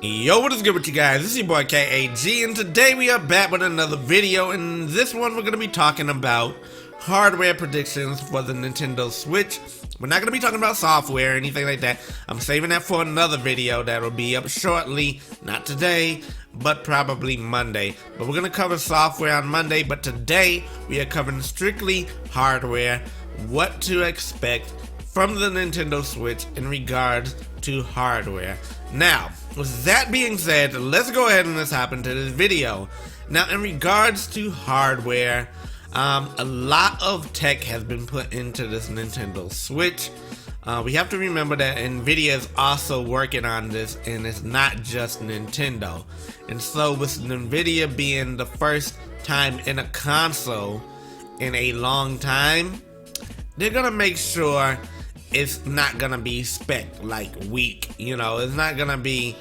Yo, what is good with you guys? This is your boy KAG, and today we are back with another video. In this one, we're going to be talking about hardware predictions for the Nintendo Switch. We're not going to be talking about software or anything like that. I'm saving that for another video that will be up shortly. Not today, but probably Monday. But we're going to cover software on Monday, but today we are covering strictly hardware, what to expect from the Nintendo Switch in regards to hardware. Now, with that being said, let's go ahead and let's hop into this video. Now, in regards to hardware, a lot of tech has been put into this Nintendo Switch. We have to remember that Nvidia is also working on this, and it's not just Nintendo. And so with Nvidia being the first time in a console in a long time, they're gonna make sure it's not gonna be spec like weak. You know, it's not gonna be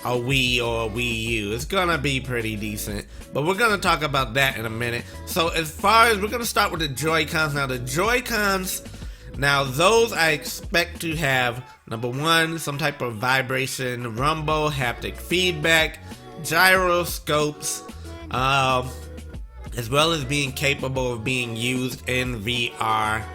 a Wii or a Wii U. It's gonna be pretty decent, but we're gonna talk about that in a minute. So as far as, we're gonna start with the Joy-Cons. Now the Joy-Cons, now those I expect to have, number one, some type of vibration, rumble, haptic feedback, gyroscopes, as well as being capable of being used in VR.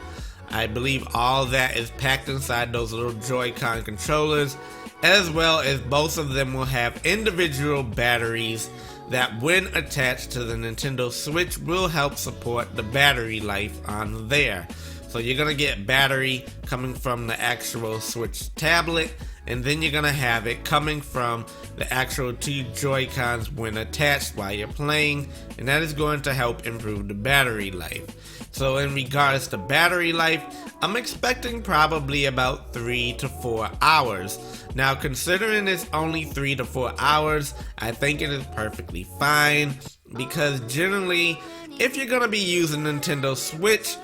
I believe all that is packed inside those little Joy-Con controllers, as well as both of them will have individual batteries that, when attached to the Nintendo Switch, will help support the battery life on there. So you're gonna get battery coming from the actual Switch tablet, and then you're gonna have it coming from the actual two Joy-Cons when attached while you're playing, and that is going to help improve the battery life. So in regards to battery life, I'm expecting probably about 3 to 4 hours. Now, considering it's only 3 to 4 hours, I think it is perfectly fine, because generally, if you're gonna be using Nintendo Switch,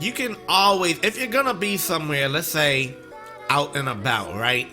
you can always, if you're gonna be somewhere, let's say out and about, right?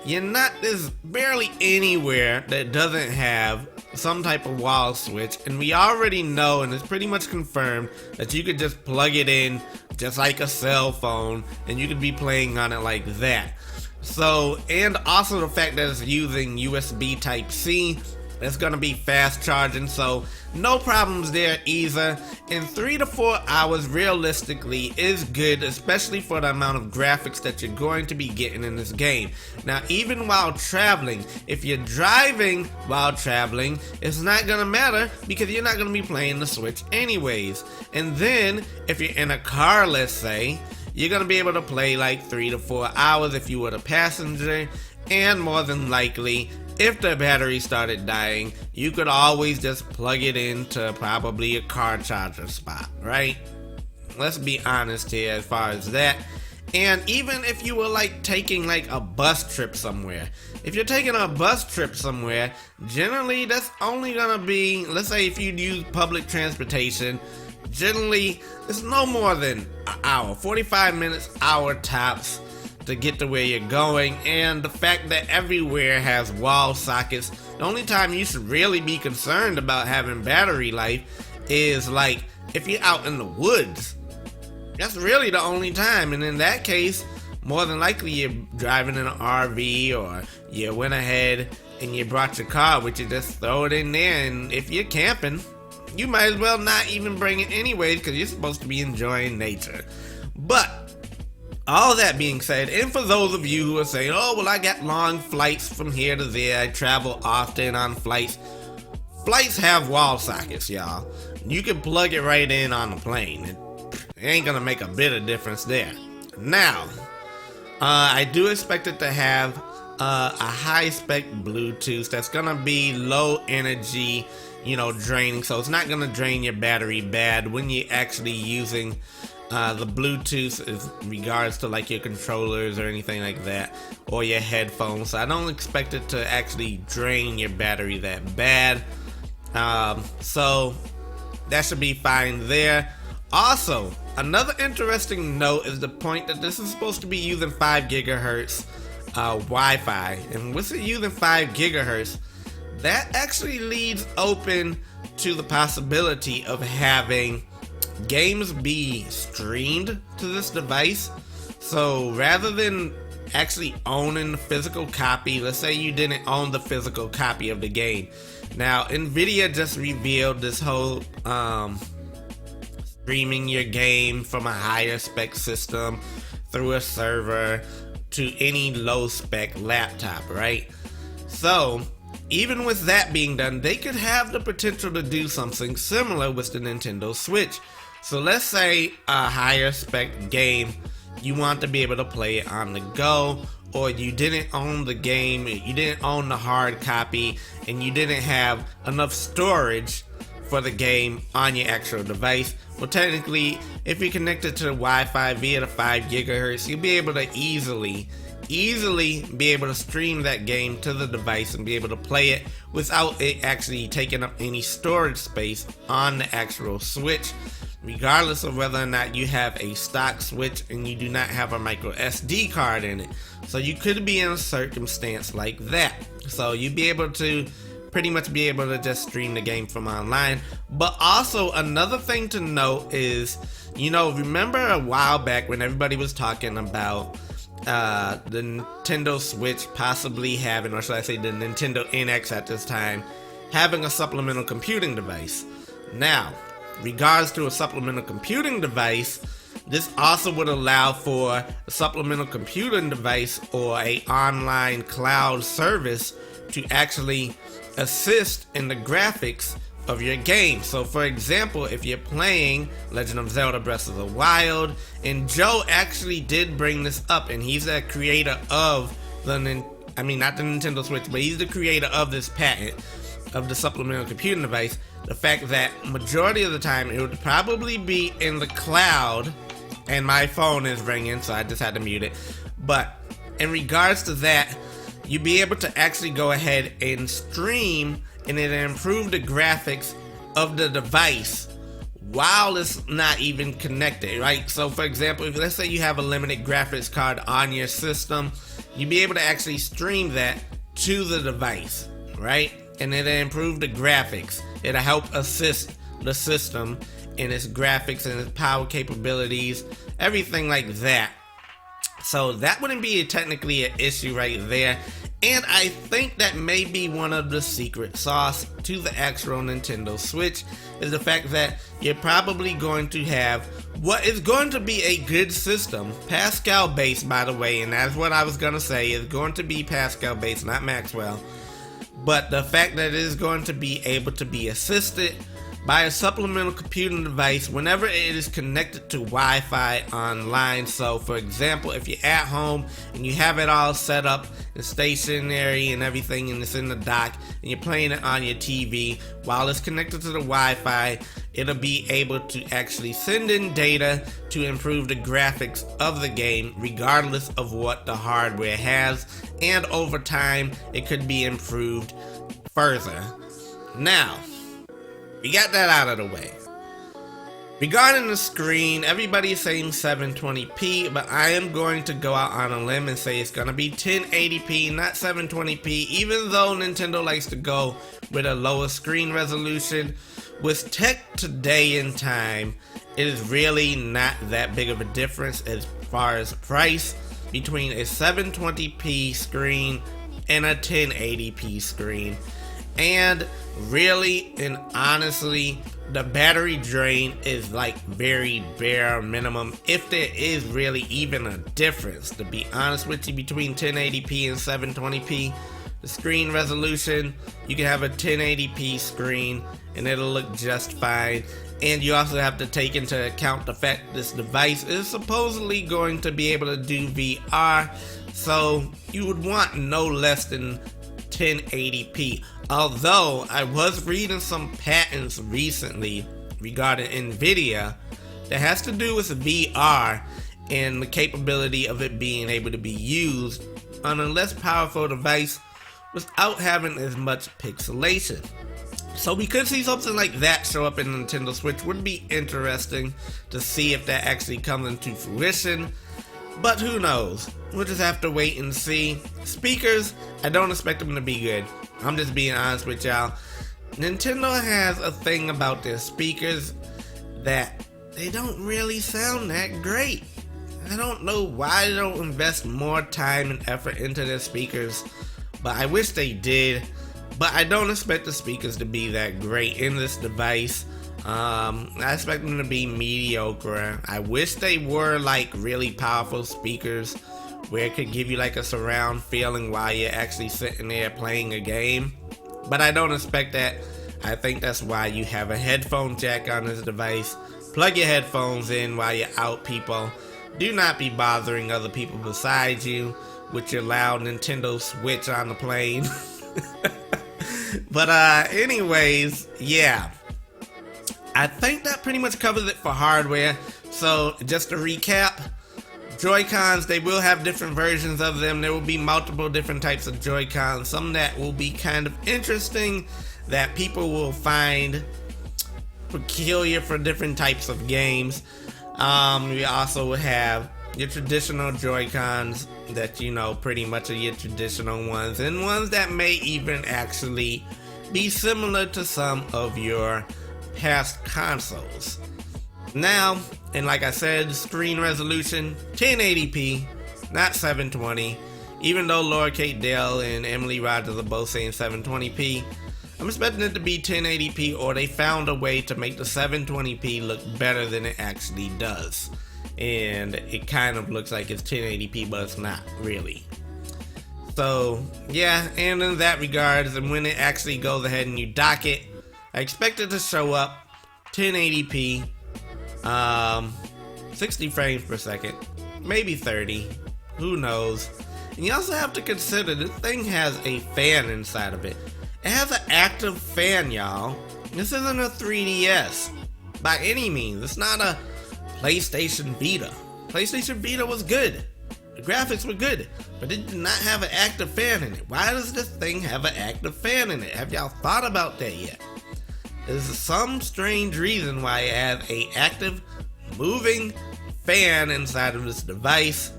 There's barely anywhere that doesn't have some type of wall switch, and we already know, and it's pretty much confirmed, that you could just plug it in just like a cell phone, and you could be playing on it like that. So, and also the fact that it's using USB Type-C, it's gonna be fast charging, so no problems there either. And 3 to 4 hours realistically is good, especially for the amount of graphics that you're going to be getting in this game. Now, even while traveling, if you're driving while traveling, it's not gonna matter, because you're not gonna be playing the Switch anyways. And then if you're in a car, let's say, you're gonna be able to play like 3 to 4 hours if you were the passenger, and more than likely, if the battery started dying, you could always just plug it into probably a car charger spot, right? Let's be honest here as far as that. And even if you were like taking like a bus trip somewhere, if you're taking a bus trip somewhere, generally that's only gonna be, let's say if you use public transportation, generally it's no more than an hour, 45 minutes, hour tops, to get to where you're going. And the fact that everywhere has wall sockets, the only time you should really be concerned about having battery life is like if you're out in the woods. That's really the only time, and in that case, more than likely you're driving in an RV, or you went ahead and you brought your car with you, just throw it in there. And if you're camping, you might as well not even bring it anyways, because you're supposed to be enjoying nature. But all that being said, and for those of you who are saying, oh, well, I got long flights from here to there, I travel often on flights. Flights have wall sockets, y'all. You can plug it right in on the plane. It ain't gonna make a bit of difference there. Now, I do expect it to have a high-spec Bluetooth that's gonna be low energy, draining, so it's not gonna drain your battery bad when you're actually using the Bluetooth is regards to like your controllers or anything like that, or your headphones. So I don't expect it to actually drain your battery that bad. So that should be fine there. Also, another interesting note is the point that this is supposed to be using 5 gigahertz Wi-Fi, and with it using 5 gigahertz, that actually leaves open to the possibility of having games be streamed to this device. So rather than actually owning the physical copy. Let's say you didn't own the physical copy of the game. Now, Nvidia just revealed this whole streaming your game from a higher spec system through a server to any low spec laptop, right? So, even with that being done, they could have the potential to do something similar with the Nintendo Switch. So let's say a higher spec game, you want to be able to play it on the go, or you didn't own the game, you didn't own the hard copy, and you didn't have enough storage for the game on your actual device. Well, technically, if you connect it to the Wi-Fi via the 5 gigahertz, you'll be able to easily be able to stream that game to the device and be able to play it without it actually taking up any storage space on the actual Switch, regardless of whether or not you have a stock Switch and you do not have a micro SD card in it. So you could be in a circumstance like that. So you'd be able to pretty much be able to just stream the game from online. But also another thing to note is, remember a while back when everybody was talking about the Nintendo Switch possibly having, or should I say the Nintendo NX at this time, having a supplemental computing device. Now, regards to a supplemental computing device, this also would allow for a supplemental computing device or a online cloud service to actually assist in the graphics of your game. So for example, if you're playing Legend of Zelda Breath of the Wild, and Joe actually did bring this up, and he's the creator of not the Nintendo Switch, but he's the creator of this patent of the supplemental computing device. The fact that majority of the time it would probably be in the cloud, and my phone is ringing, so I just had to mute it. But in regards to that, you'd be able to actually go ahead and stream, and it improve the graphics of the device while it's not even connected, right? So for example, if let's say you have a limited graphics card on your system, you'd be able to actually stream that to the device, right? And it'll improve the graphics. It'll help assist the system in its graphics and its power capabilities, everything like that. So that wouldn't be technically an issue right there. And I think that may be one of the secret sauce to the actual Nintendo Switch, is the fact that you're probably going to have what is going to be a good system, Pascal based by the way, and that's what I was going to say, is going to be Pascal based, not Maxwell. But the fact that it is going to be able to be assisted by a supplemental computing device whenever it is connected to Wi-Fi online. So for example, if you're at home and you have it all set up and stationary and everything, and it's in the dock, and you're playing it on your TV, while it's connected to the Wi-Fi, it'll be able to actually send in data to improve the graphics of the game regardless of what the hardware has, and over time it could be improved further. Now, we got that out of the way. Regarding the screen, everybody's saying 720p, but I am going to go out on a limb and say it's going to be 1080p, not 720p, even though Nintendo likes to go with a lower screen resolution. With tech today in time, it is really not that big of a difference as far as price between a 720p screen and a 1080p screen. And really and honestly, the battery drain is like very bare minimum, if there is really even a difference, to be honest with you, between 1080p and 720p. The screen resolution, you can have a 1080p screen and it'll look just fine. And you also have to take into account the fact this device is supposedly going to be able to do VR, so you would want no less than 1080p. Although I was reading some patents recently regarding Nvidia that has to do with VR and the capability of it being able to be used on a less powerful device without having as much pixelation. So we could see something like that show up in the Nintendo Switch. Would be interesting to see if that actually comes into fruition, but who knows? We'll just have to wait and see. Speakers, I don't expect them to be good. I'm just being honest with y'all. Nintendo has a thing about their speakers that they don't really sound that great. I don't know why they don't invest more time and effort into their speakers, but I wish they did. But I don't expect the speakers to be that great in this device. I expect them to be mediocre. I wish they were like really powerful speakers where it could give you like a surround feeling while you're actually sitting there playing a game. But I don't expect that. I think that's why you have a headphone jack on this device. Plug your headphones in while you're out, people. Do not be bothering other people beside you with your loud Nintendo Switch on the plane. But anyways, yeah. I think that pretty much covers it for hardware. So just to recap, Joy-Cons, they will have different versions of them. There will be multiple different types of Joy-Cons. Some that will be kind of interesting that people will find peculiar for different types of games. We also have your traditional Joy-Cons that, you know, pretty much are your traditional ones, and ones that may even actually be similar to some of your past consoles. Now, and like I said, screen resolution 1080p, not 720. Even though Laura Kate Dale and Emily Rogers are both saying 720p, I'm expecting it to be 1080p, or they found a way to make the 720p look better than it actually does. And it kind of looks like it's 1080p, but it's not really. So yeah, and in that regards, and when it actually goes ahead and you dock it, I expect it to show up 1080p, 60 frames per second, maybe 30, who knows. And you also have to consider this thing has a fan inside of it. It has an active fan, y'all. This isn't a 3DS by any means. It's not a PlayStation Vita. PlayStation Vita was good. The graphics were good, but it did not have an active fan in it. Why does this thing have an active fan in it? Have y'all thought about that yet? There's some strange reason why it has a active moving fan inside of this device.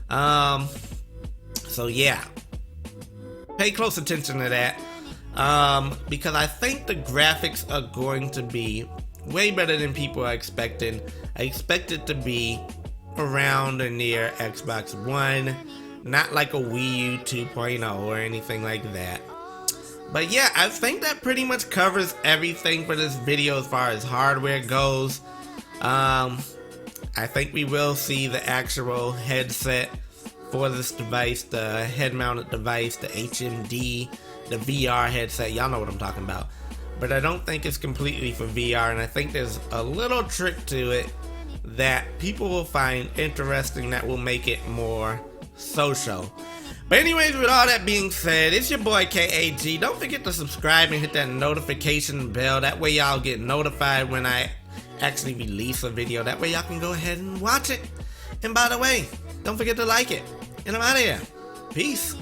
So yeah, pay close attention to that. Because I think the graphics are going to be way better than people are expecting. I expect it to be around or near Xbox One, not like a Wii U 2.0 or anything like that. But yeah, I think that pretty much covers everything for this video as far as hardware goes. I think we will see the actual headset for this device, the head-mounted device, the HMD, the VR headset. Y'all know what I'm talking about. But I don't think it's completely for VR, and I think there's a little trick to it that people will find interesting that will make it more social. But anyways, with all that being said, it's your boy KAG. Don't forget to subscribe and hit that notification bell. That way y'all get notified when I actually release a video. That way y'all can go ahead and watch it. And by the way, don't forget to like it. And I'm out of here. Peace.